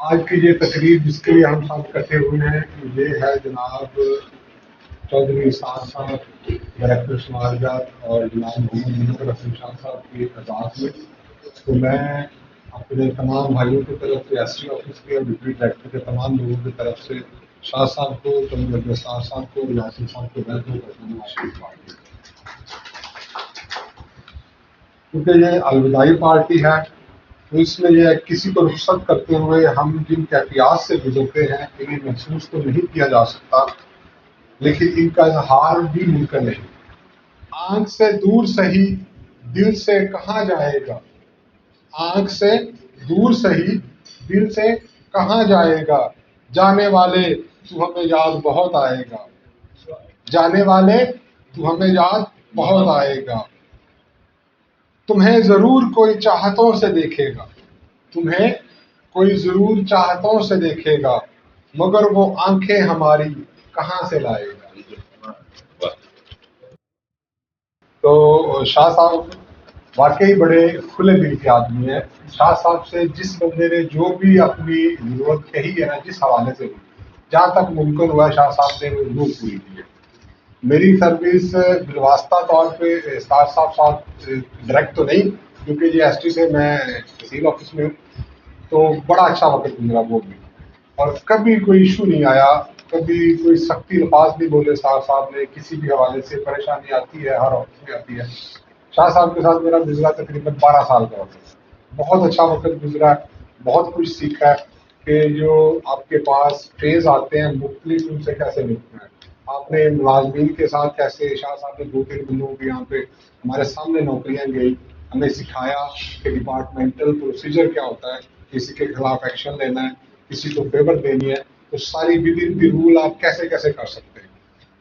آج کی یہ تقریب جس کے لیے ہم سب اکٹھے ہوئے ہیں یہ ہے جناب چودھری اسحاق صاحب ڈائریکٹر سماجات اور جناب محمد منور حسن شاہ صاحب کی اعزاز میں. تو میں اپنے تمام بھائیوں کی طرف سے ایس ٹی آفس کے اور ڈپٹی ڈائریکٹر کے تمام لوگوں کی طرف سے شاہ صاحب کو چودھری اسحاق صاحب کو یاسین صاحب کو ویلکم کرتا ہوں. کیونکہ یہ الوداعی پارٹی ہے تو اس میں یہ کسی کو رخصت کرتے ہوئے ہم جن کیفیات سے گزرتے ہیں انہیں محسوس تو نہیں کیا جا سکتا لیکن ان کا اظہار بھی ممکن نہیں. آنکھ سے دور سہی دل سے کہاں جائے گا, آنکھ سے دور سہی دل سے کہاں جائے گا, جانے والے تو ہمیں یاد بہت آئے گا, جانے والے تو ہمیں یاد بہت آئے گا. تمہیں ضرور کوئی چاہتوں سے دیکھے گا, تمہیں کوئی ضرور چاہتوں سے دیکھے گا, مگر وہ آنکھیں ہماری کہاں سے لائے گا. تو شاہ صاحب واقعی بڑے کھلے دل کے آدمی ہیں. شاہ صاحب سے جس بندے نے جو بھی اپنی ضرورت کہی ہے نا, جس حوالے سے جہاں تک ممکن ہوا شاہ صاحب نے وہ ضرور پوری کی ہے. میری سروس بالواسطہ طور پہ صاحب ڈائریکٹ تو نہیں کیونکہ یہ ایس ٹی سے میں تحصیل آفس میں ہوں, تو بڑا اچھا وقت گزرا وہ بھی, اور کبھی کوئی ایشو نہیں آیا, کبھی کوئی سختی الفاظ نہیں بولے صاحب نے. کسی بھی حوالے سے پریشانی آتی ہے ہر آفس میں آتی ہے. شاہ صاحب کے ساتھ میرا گزرا تقریباً 12 سال کا وقت, بہت اچھا وقت گزرا, بہت کچھ سیکھا ہے کہ جو آپ کے پاس فیز آتے ہیں مختلف ان سے کیسے نپٹنا ہے. آپ نے ملازمین کے ساتھ کیسے, شاہ صاحب نے 2-3 بندوں کے یہاں پہ ہمارے سامنے نوکریاں گئی, ہمیں سکھایا کہ ڈپارٹمنٹل پروسیجر کیا ہوتا ہے, کسی کے خلاف ایکشن لینا ہے, کسی کو فیور دینی ہے, تو ساری ود ان دی رول آپ کیسے کیسے کر سکتے ہیں.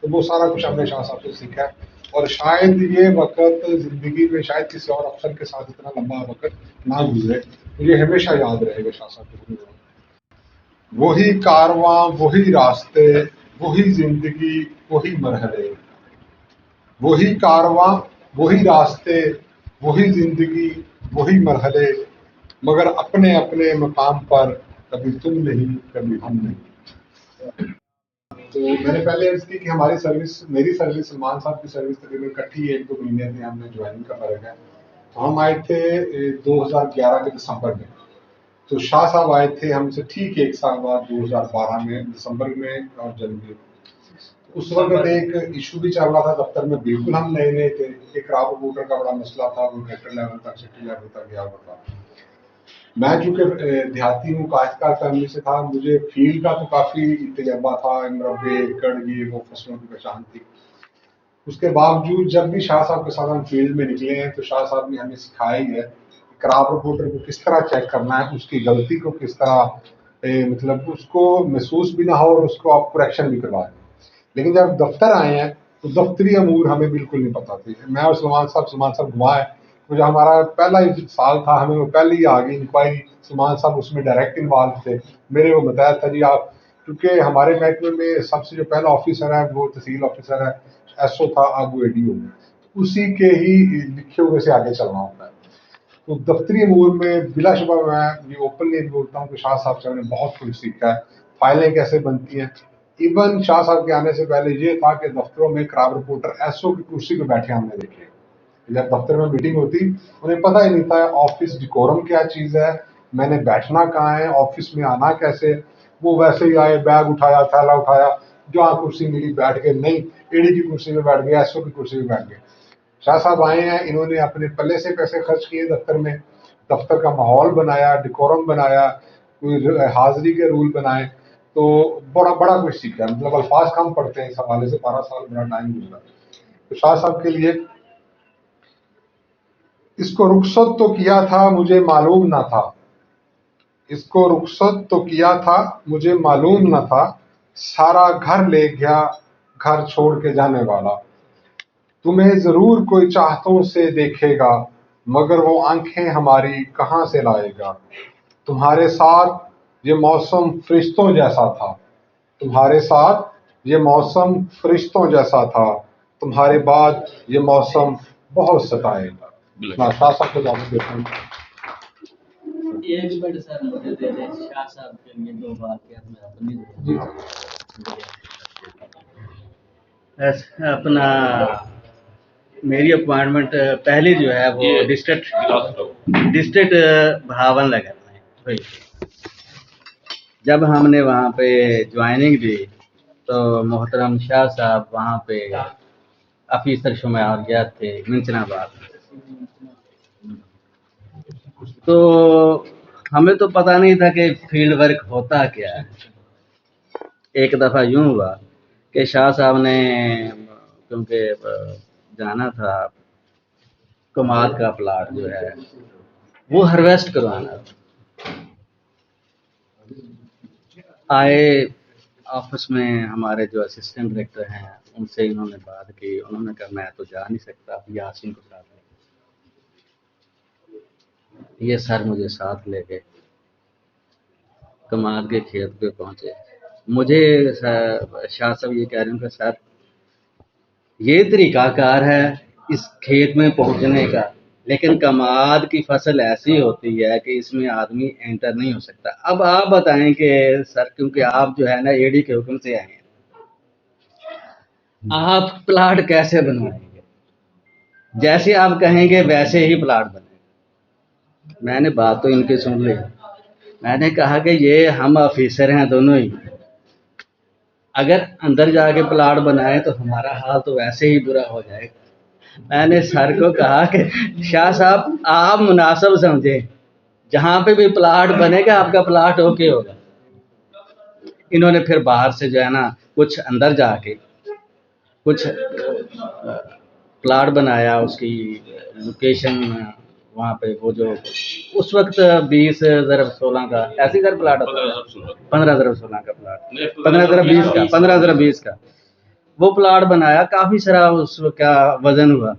تو وہ سارا کچھ ہم نے شاہ صاحب سے سیکھا ہے, اور شاید یہ وقت زندگی میں شاید کسی اور افسر کے ساتھ اتنا لمبا وقت نہ گزرے. مجھے ہمیشہ یاد رہے گا شاہ صاحب کے. وہی کارواں وہی راستے وہی زندگی وہی مرحلے, وہی کارواں وہی راستے وہی زندگی وہی مرحلے, مگر اپنے اپنے مقام پر کبھی تم نہیں کبھی ہم نہیں. تو میں نے پہلے عرض کی کہ ہماری سروس, میری سروس سلمان صاحب کی سروس تقریباً اکٹھی 1-2 مہینے تھے, ہم نے جوائننگ کا فرق ہے. تو ہم آئے تھے 2011 کے دسمبر میں, تو شاہ صاحب آئے تھے ہم سے ٹھیک 1 سال بعد 2012 میں دسمبر میں اور جنوری. اس وقت ایک ایشو بھی چل رہا تھا دفتر میں, بالکل ہم نئے نئے تھے. ایک کراب رپورٹر کا بڑا مسئلہ تھا, وہ ڈائریکٹر لیول تک سیکٹری لیول تک گیا ہوا تھا. میں چونکہ دیہاتی ہوں, کاشتکار فیملی سے تھا, مجھے فیلڈ کا تو کافی تجربہ تھا, مربے کڑ یہ وہ فصلوں کی پہچان تھی. اس کے باوجود جب بھی شاہ صاحب کے ساتھ ہم فیلڈ میں نکلے ہیں تو شاہ صاحب نے ہمیں سکھایا ہی ہے کراب رپورٹر کو کس طرح چیک کرنا ہے, اس کی غلطی کو کس طرح مطلب اس کو محسوس بھی نہ ہو اور اس کو آپ کریکشن بھی کروائیں. لیکن جب دفتر آئے ہیں تو دفتری امور ہمیں بالکل نہیں پتا تھی. میں اور سلمان صاحب گھما ہے, جو ہمارا پہلا ہی سال تھا, ہمیں وہ پہلے ہی آ گئی انکوائری. سلمان صاحب اس میں ڈائریکٹ انوالو تھے. میرے وہ بتایا تھا جی آپ, کیونکہ ہمارے محکمے میں سب سے جو پہلا آفیسر ہے وہ تحصیل آفیسر ہے, ایس او تھا, اب وہ اے ڈی او ہے, اسی کے ہی لکھے ہوئے سے آگے چلنا ہوتا ہے. تو دفتری امور میں بلا شبہ میں یہ اوپنلی بولتا ہوں کہ شاہ صاحب سے ہم نے بہت کچھ سیکھا ہے. فائلیں کیسے بنتی ہیں, ایون شاہ صاحب کے آنے سے پہلے یہ تھا کہ دفتروں میں کراب رپورٹر ایس او کی کرسی پہ بیٹھے ہم نے دیکھے. جب دفتر میں میٹنگ ہوتی انہیں پتہ ہی نہیں تھا آفس ڈیکورم کیا چیز ہے, میں نے بیٹھنا کہاں ہے, آفس میں آنا کیسے. وہ ویسے ہی آئے, بیگ اٹھایا, تھیلا اٹھایا, جہاں کرسی ملی بیٹھ گئے, نہیں اے ڈی کی کرسی پہ بیٹھ گئے, ایس او کی کرسی پہ بیٹھ گئے. شاہ صاحب آئے ہیں, انہوں نے اپنے پلے سے پیسے خرچ کیے دفتر میں, دفتر کا ماحول بنایا, ڈیکورم بنایا, کوئی حاضری کے رول بنائے. تو بڑا کچھ سیکھا. مطلب الفاظ کم پڑتے ہیں اس حوالے سے, 12 سال بڑا ٹائم گزرا. تو شاہ صاحب کے لیے اس کو رخصت تو کیا تھا مجھے معلوم نہ تھا, اس کو رخصت تو کیا تھا مجھے معلوم نہ تھا, سارا گھر لے گیا گھر چھوڑ کے جانے والا. تمہیں ضرور کوئی چاہتوں سے دیکھے گا, مگر وہ آنکھیں ہماری کہاں سے لائے گا. تمہارے ساتھ یہ موسم فرشتوں جیسا تھا, تمہارے ساتھ یہ موسم فرشتوں جیسا تھا, تمہارے بعد یہ موسم بہت ستائے گا. شاہ صاحب کو جواب دیتا ہوں. ایک منٹ سر مجھے دے دیں شاہ صاحب کے لیے دو واقعات میں اپنی اپنا میری اپوائنٹمنٹ پہلی جو ہے وہ ڈسٹرکٹ بھاون نگر میں ہوئی تھی۔ جب ہم نے وہاں پہ جوائننگ دی تو محترم شاہ صاحب وہاں پہ آفیسر شماریات تھے منچن آباد میں۔ تو ہمیں تو پتہ نہیں تھا کہ فیلڈ ورک ہوتا کیا ہے۔ ایک دفعہ یوں ہوا کہ شاہ صاحب نے کیونکہ جانا تھا کماد کا پلاٹ جو ہے وہ ہارویسٹ کروانا تھا۔ آئے آفس میں ہمارے جو اسسٹنٹ ڈائریکٹر ہیں ان سے انہوں نے بات کی، انہوں نے کہا میں تو جا نہیں سکتا، یاسین کو ساتھ لے۔ یہ سر مجھے ساتھ لے کے کماد کے کھیت پہ پہنچے۔ مجھے شاہ صاحب یہ کہہ رہے ہیں کہ سر یہ طریقہ کار ہے اس کھیت میں پہنچنے کا، لیکن کماد کی فصل ایسی ہوتی ہے کہ اس میں آدمی انٹر نہیں ہو سکتا۔ اب آپ بتائیں کہ سر کیونکہ آپ جو ہے نا اے ڈی کے حکم سے آئے ہیں، آپ پلاٹ کیسے بنوائیں گے؟ جیسے آپ کہیں گے ویسے ہی پلاٹ بنے گا۔ میں نے بات تو ان کی سن لی، میں نے کہا کہ یہ ہم آفیسر ہیں دونوں ہی، اگر اندر جا کے پلاٹ بنائے تو ہمارا حال تو ویسے ہی برا ہو جائے گا۔ میں نے سر کو کہا کہ شاہ صاحب آپ مناسب سمجھیں، جہاں پہ بھی پلاٹ بنے گا آپ کا پلاٹ اوکے ہوگا۔ انہوں نے پھر باہر سے جو ہے نا کچھ اندر جا کے کچھ پلاٹ بنایا، اس کی لوکیشن وہاں پہ وہ جو اس وقت 20/16 کا ایسی در پلاٹ ہوتا ہے، 15/16 کا پلاٹ، 15/20 کا وہ پلاٹ بنایا۔ کافی سارا اس کا وزن ہوا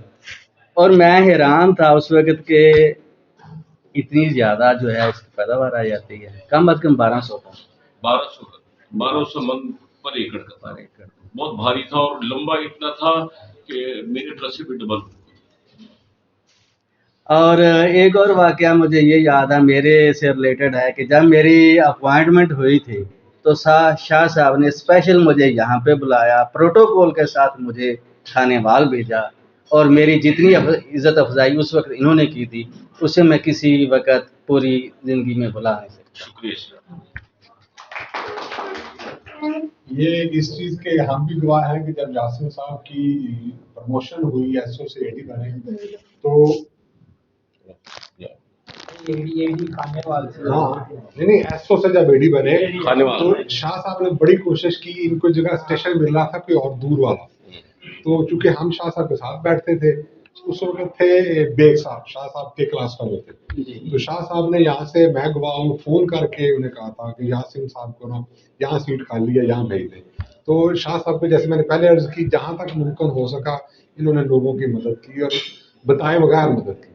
اور میں حیران تھا اس وقت کہ اتنی زیادہ جو ہے اس کی پیداوار آ جاتی ہے، کم از کم 1200 من پر ایکڑ کا تھا، بہت بھاری تھا اور لمبا اتنا تھا کہ میرے ٹرس سے بھی ڈبل۔ اور ایک اور واقعہ مجھے یہ یاد ہے، میرے سے ریلیٹڈ ہے کہ جب میری اپوائنٹمنٹ ہوئی تھی تو شاہ صاحب نے اسپیشل مجھے یہاں پہ بلایا، پروٹوکول کے ساتھ مجھے کھانے وال بھیجا، اور میری جتنی عزت افزائی اس وقت انہوں نے کی تھی اسے میں کسی وقت پوری زندگی میں بھلا نہیں سکتا۔ شکریہ۔ یہ اس چیز کے ہم بھی گواہ ہیں کہ جب یاسین صاحب کی پروموشن ہوئی ایس او سے AD بنے تو نہیں ایس او سے جب AD بنے تو شاہ صاحب نے بڑی کوشش کی، ان کو جگہ اسٹیشن مل رہا تھا کوئی اور دور والا، تو چونکہ ہم شاہ صاحب کے ساتھ بیٹھتے تھے اس وقت تھے بیگ صاحب شاہ صاحب کے کلاس فیلو تھے، تو شاہ صاحب نے یہاں سے میں گواہ ہوں فون کر کے انہیں کہا تھا کہ یاسین صاحب کو نا یہاں سیٹ خالی ہے یہاں بھیج دیں۔ تو شاہ صاحب کو جیسے میں نے پہلے عرض کی جہاں تک ممکن ہو سکا انہوں نے لوگوں کی مدد کی اور بتائے بغیر مدد کی۔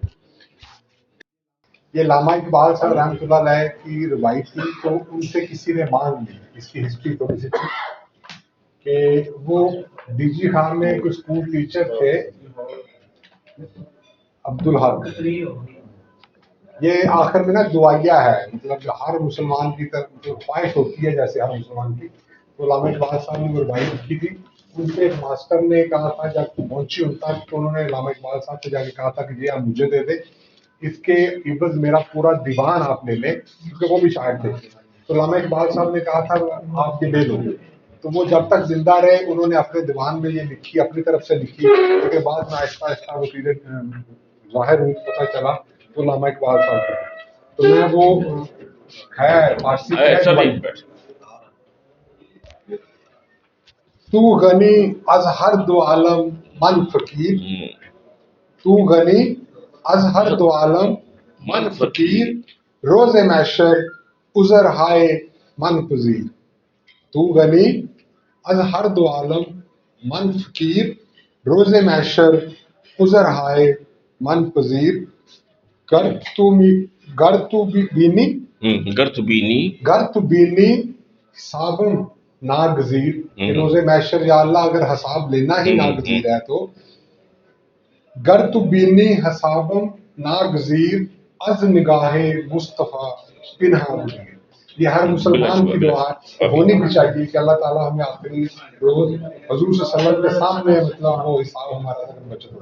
یہ علامہ اقبال صاحب رحمۃ اللہ علیہ کی روایت تھی، تو ان سے کسی نے مانگ لی اس کی ہسٹری تھوڑی سی کہ وہ DG خان میں کوئی اسکول ٹیچر تھے عبدالحق، یہ آخر میں نا دعائیہ ہے، مطلب جو ہر مسلمان کی طرف جو خواہش ہوتی ہے جیسے ہر مسلمان کی، تو علامہ اقبال صاحب نے وہ روایت لکھی تھی۔ ان سے ایک ماسٹر نے کہا تھا جب پہنچی ان تک تو انہوں نے علامہ اقبال صاحب سے جا کے کہا تھا کہ یہ آپ مجھے دے دیں، اس کے عوض میرا پورا دیوان آپ لے لیں، کیونکہ وہ بھی شاعر تھے۔ تو علامہ اقبال صاحب نے کہا تھا آپ یہ لے لو، تو وہ جب تک زندہ رہے انہوں نے اپنے دیوان میں یہ لکھی، اپنی طرف سے لکھی، اس کے بعد میں آہستہ آہستہ وہ چیزیں ظاہر ہوئی، پتہ چلا تو علامہ اقبال صاحب کو، تو میں وہ ہے فارسی تو غنی از ہر دو عالم من فقیر، تو غنی از ہر دو عالم من فقیر، روز محشر عذر ہائے من پذیر، تو غنی از ہر دو عالم من فقیر، روز محشر عذر ہائے من پذیر، گر تو بینی حسابم ناگزیر، روز محشر یا اللہ اگر حساب لینا ہی ناگزیر ہے تو گر تو بینی حسابم ناگزیر، از نگاہ مصطفیٰ پنہا ہوئی ہے. یہ ہر مسلمان کی دعا ہونی بھی چاہیے کہ اللہ تعالیٰ ہمیں آخری روز حضور صلی اللہ علیہ وسلم کے سامنے مطلب وہ حساب ہمارا بچت ہو.